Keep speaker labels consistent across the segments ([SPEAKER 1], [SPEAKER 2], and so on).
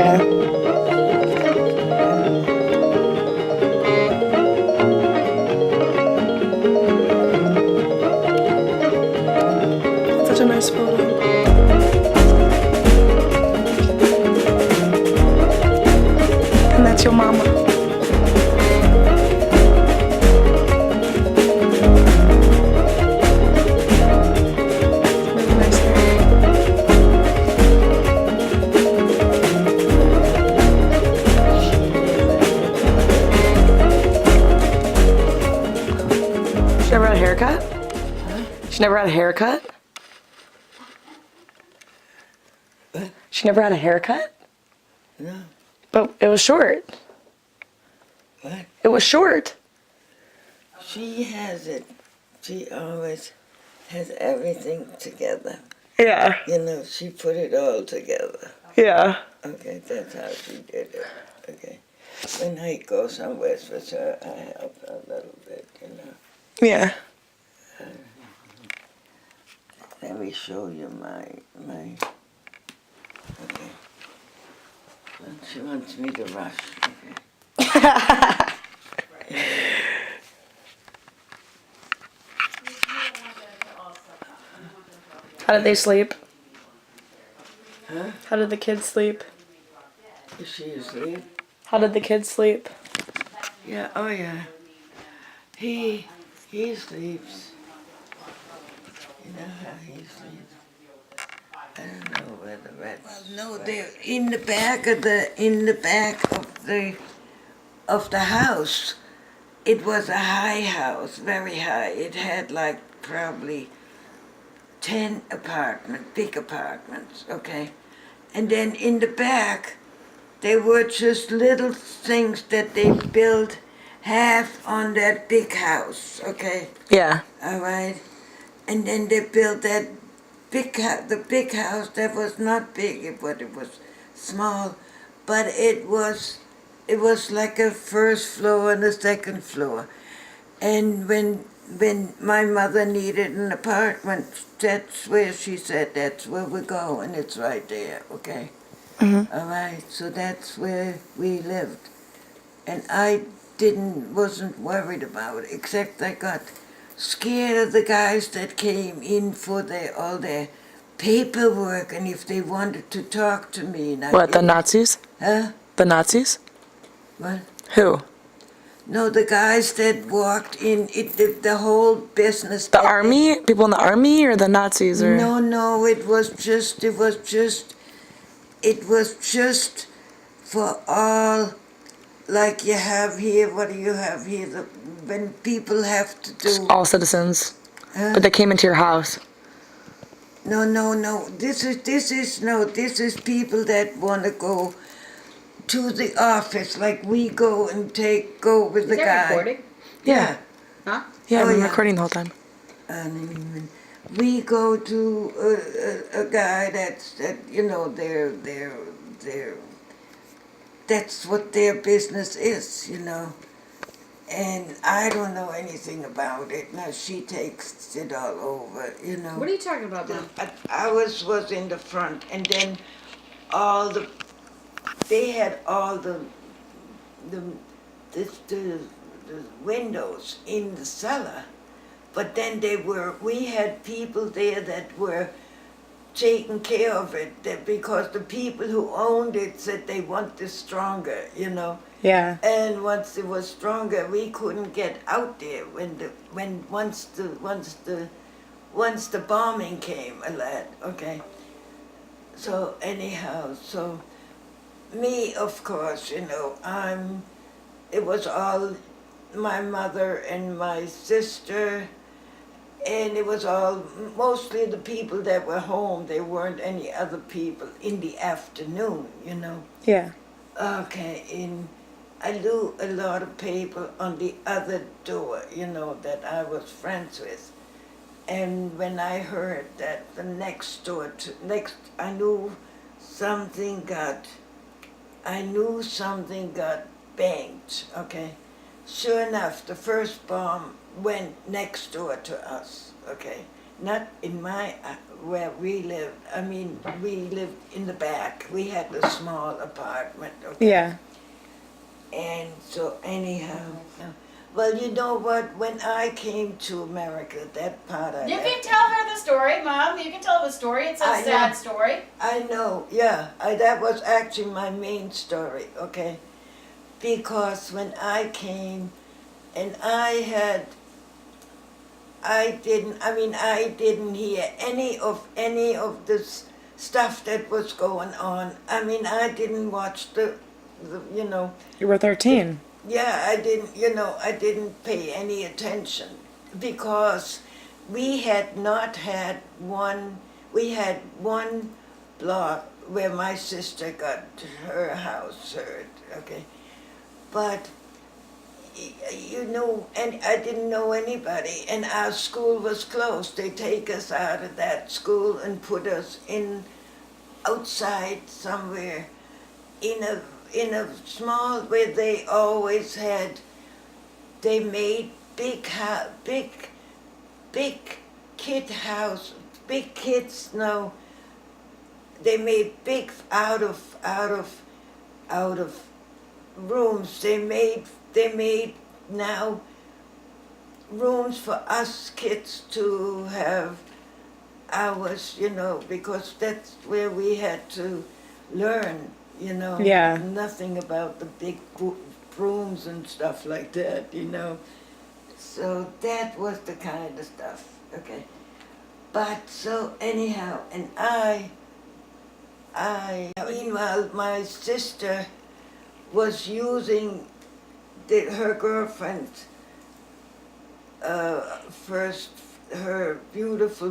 [SPEAKER 1] Yeah. Such a nice photo. And that's your mama. Really nice hair. She never had a haircut?
[SPEAKER 2] Huh?
[SPEAKER 1] She never had a haircut?
[SPEAKER 2] What?
[SPEAKER 1] She never had a haircut?
[SPEAKER 2] No.
[SPEAKER 1] But it was short.
[SPEAKER 2] What?
[SPEAKER 1] It was short.
[SPEAKER 2] She has it. She always has everything together.
[SPEAKER 1] Yeah.
[SPEAKER 2] You know, she put it all together.
[SPEAKER 1] Yeah.
[SPEAKER 2] Okay, that's how she did it. Okay. When I go somewhere with her, I help her a little bit, you know.
[SPEAKER 1] Yeah.
[SPEAKER 2] Let me show you my. Okay. She wants me to rush. Okay.
[SPEAKER 1] How did they sleep?
[SPEAKER 2] Huh?
[SPEAKER 1] How did the kids sleep?
[SPEAKER 2] Is she asleep?
[SPEAKER 1] How did the kids sleep?
[SPEAKER 2] Yeah, oh yeah. He sleeps. You know how he sleeps. I don't know where the rest. Well, no, they're in the back of the house. It was a high house, very high. It had like probably 10 big apartments, okay? And then in the back, they were just little things that they built half on that big house, okay?
[SPEAKER 1] Yeah.
[SPEAKER 2] All right? And then they built that the big house that was not big, but it was small, but it was like a first floor and a second floor. And when my mother needed an apartment, that's where she said, that's where we go, and it's right there, okay?
[SPEAKER 1] Mm-hmm.
[SPEAKER 2] All right, so that's where we lived. And I wasn't worried about it, except I got scared of the guys that came in for all their paperwork, and if they wanted to talk to me. And
[SPEAKER 1] What, the Nazis?
[SPEAKER 2] Huh?
[SPEAKER 1] The Nazis?
[SPEAKER 2] What?
[SPEAKER 1] Who?
[SPEAKER 2] No, the guys that walked in, the whole business.
[SPEAKER 1] The army? People in the army or the Nazis? Or
[SPEAKER 2] No, it was just for all, like you have here, what do you have here? When people have to do.
[SPEAKER 1] all citizens.
[SPEAKER 2] Huh?
[SPEAKER 1] But they came into your house.
[SPEAKER 2] No. This is people that want to go to the office, like we go and go with the guy.
[SPEAKER 3] Recording?
[SPEAKER 2] Yeah.
[SPEAKER 3] Huh?
[SPEAKER 1] Yeah,
[SPEAKER 2] Oh,
[SPEAKER 1] I've been
[SPEAKER 2] yeah.
[SPEAKER 1] recording the whole time.
[SPEAKER 2] And we go to a guy that you know that's what their business is, you know. And I don't know anything about it. Now she takes it all over, you know.
[SPEAKER 3] What are you talking about, Mom?
[SPEAKER 2] I was in the front, and then they had all the windows in the cellar, but then we had people there that were taking care of it, because the people who owned it said they want this stronger, you know.
[SPEAKER 1] Yeah.
[SPEAKER 2] And once it was stronger, we couldn't get out there once the bombing came, okay. So anyhow, me, of course, you know, it was all my mother and my sister, and it was all mostly the people that were home. There weren't any other people in the afternoon, you know.
[SPEAKER 1] Yeah.
[SPEAKER 2] Okay, and I knew a lot of people on the other door, you know, that I was friends with. And when I heard that the next door, I knew something got banged, okay? Sure enough, the first bomb went next door to us, okay? not in my, where we lived. I mean, we lived in the back. We had a small apartment, okay?
[SPEAKER 1] Yeah.
[SPEAKER 2] And so anyhow, well, you know what, when I came to America, that part I
[SPEAKER 3] You
[SPEAKER 2] left.
[SPEAKER 3] can tell her the story, Mom. You can tell the story. It's a
[SPEAKER 2] I know.
[SPEAKER 3] sad story.
[SPEAKER 2] I know, yeah, that was actually my main story, okay? Because when I came, and I didn't hear any of this stuff that was going on. I mean, I didn't watch the you know,
[SPEAKER 1] You were 13.
[SPEAKER 2] yeah, I didn't pay any attention because we had not had one, we had one block where my sister got her house hurt, okay? But, and I didn't know anybody, and our school was closed. They take us out of that school and put us in outside somewhere in a small where they always had, they made big kid house, big kids, no, they made big out of rooms. They made now rooms for us kids to have ours, because that's where we had to learn,
[SPEAKER 1] Yeah.
[SPEAKER 2] nothing about the big rooms and stuff like that, So that was the kind of stuff, okay. But so anyhow, and meanwhile, my sister was using her girlfriend's first, her beautiful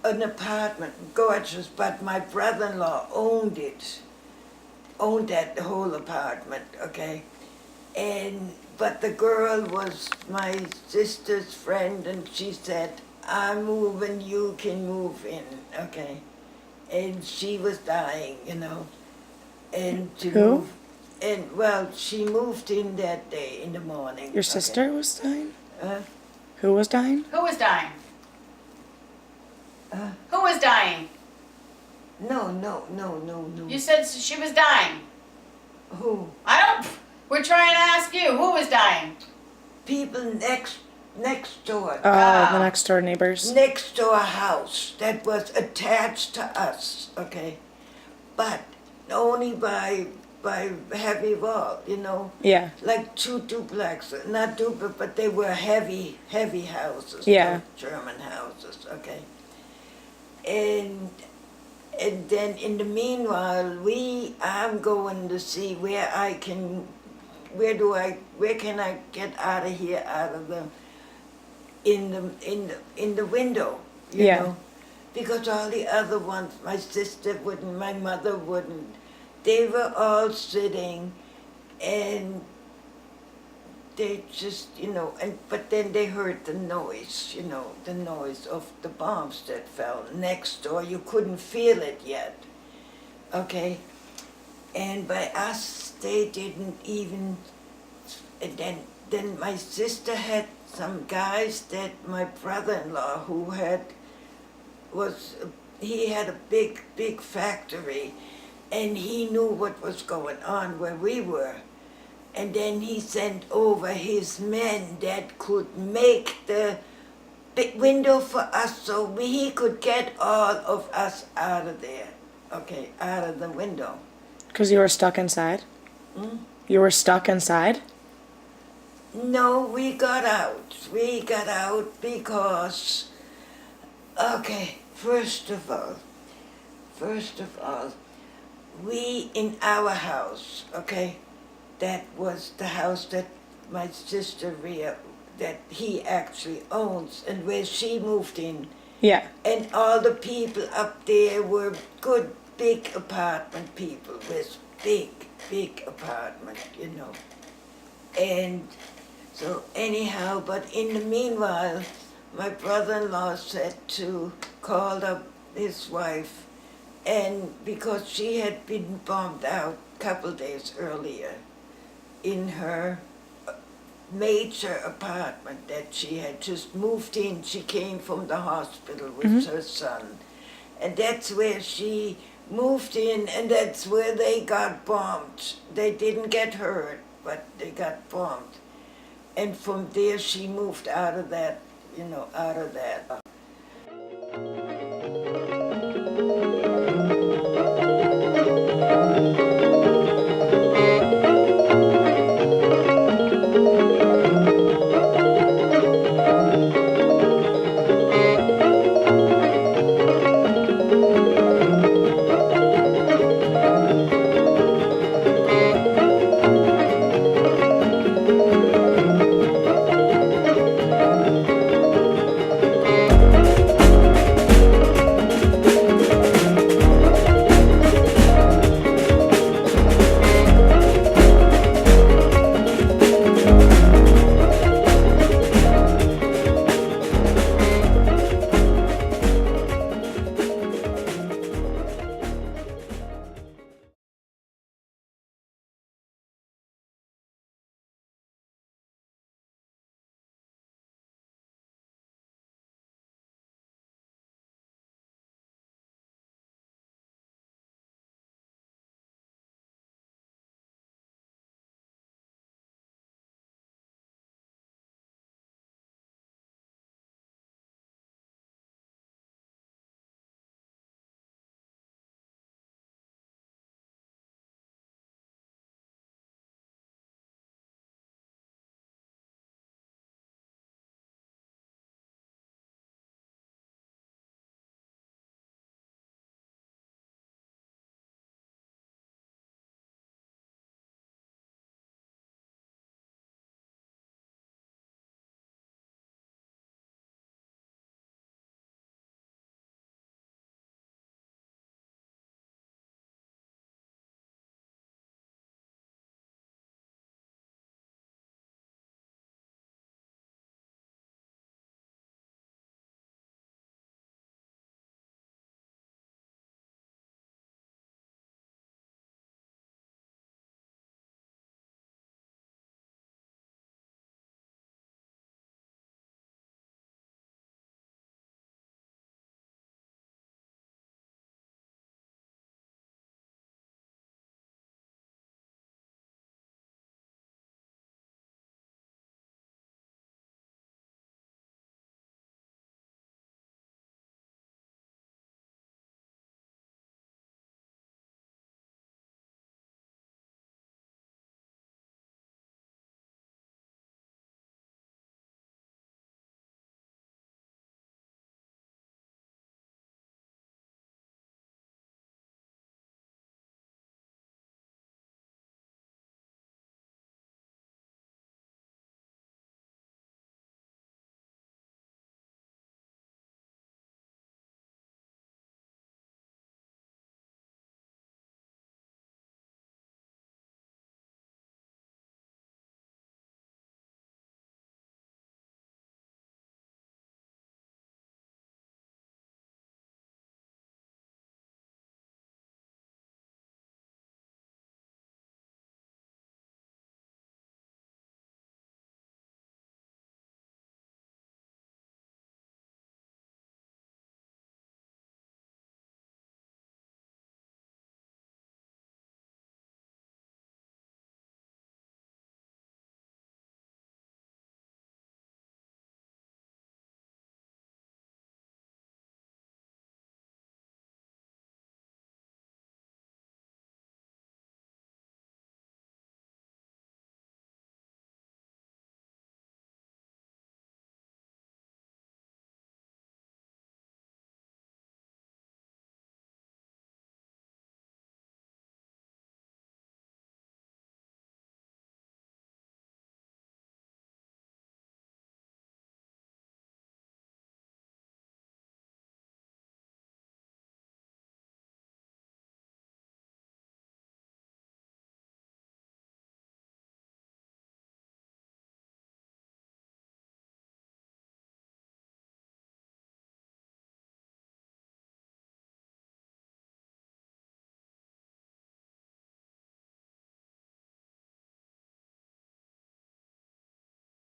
[SPEAKER 2] an apartment, gorgeous, but my brother-in-law owned that whole apartment, okay? But the girl was my sister's friend, and she said, I'm moving, you can move in, okay? And she was dying, and to
[SPEAKER 1] Who?
[SPEAKER 2] move, and well, she moved in that day in the morning.
[SPEAKER 1] Your sister was dying?
[SPEAKER 2] Uh,
[SPEAKER 1] Who was dying?
[SPEAKER 3] Who was dying?
[SPEAKER 2] uh,
[SPEAKER 3] Who was dying?
[SPEAKER 2] no.
[SPEAKER 3] You said she was dying.
[SPEAKER 2] Who?
[SPEAKER 3] We're trying to ask you, who was dying?
[SPEAKER 2] People next door.
[SPEAKER 3] Ah.
[SPEAKER 1] The next door neighbors.
[SPEAKER 2] Next door house that was attached to us, okay? But only by heavy wall,
[SPEAKER 1] Yeah.
[SPEAKER 2] like two duplexes, not duplex, but they were heavy houses.
[SPEAKER 1] Yeah.
[SPEAKER 2] German houses, okay? And then in the meanwhile, I'm going to see where can I get out of here, out of in the window, you
[SPEAKER 1] Yeah.
[SPEAKER 2] know? Because all the other ones, my sister wouldn't, my mother wouldn't. They were all sitting, and they just, but then they heard the noise, the noise of the bombs that fell next door. You couldn't feel it yet, okay? And by us, they didn't even, and then my sister had some guys that my brother-in-law he had a big factory, and he knew what was going on where we were. And then he sent over his men that could make the big window for us so he could get all of us out of there, okay, out of the window.
[SPEAKER 1] Because you were stuck inside?
[SPEAKER 2] Hmm?
[SPEAKER 1] You were stuck inside?
[SPEAKER 2] No, we got out. We got out because, okay, first of all, we in our house, okay, that was the house that my sister Rhea, that he actually owns, and where she moved in.
[SPEAKER 1] Yeah.
[SPEAKER 2] And all the people up there were good, big apartment people with big apartment, And so anyhow, but in the meanwhile, my brother-in-law called up his wife, and because she had been bombed out a couple days earlier in her major apartment that she had just moved in. She came from the hospital with her son. And that's where she moved in, and that's where they got bombed. They didn't get hurt, but they got bombed. And from there she moved out of that, out of that.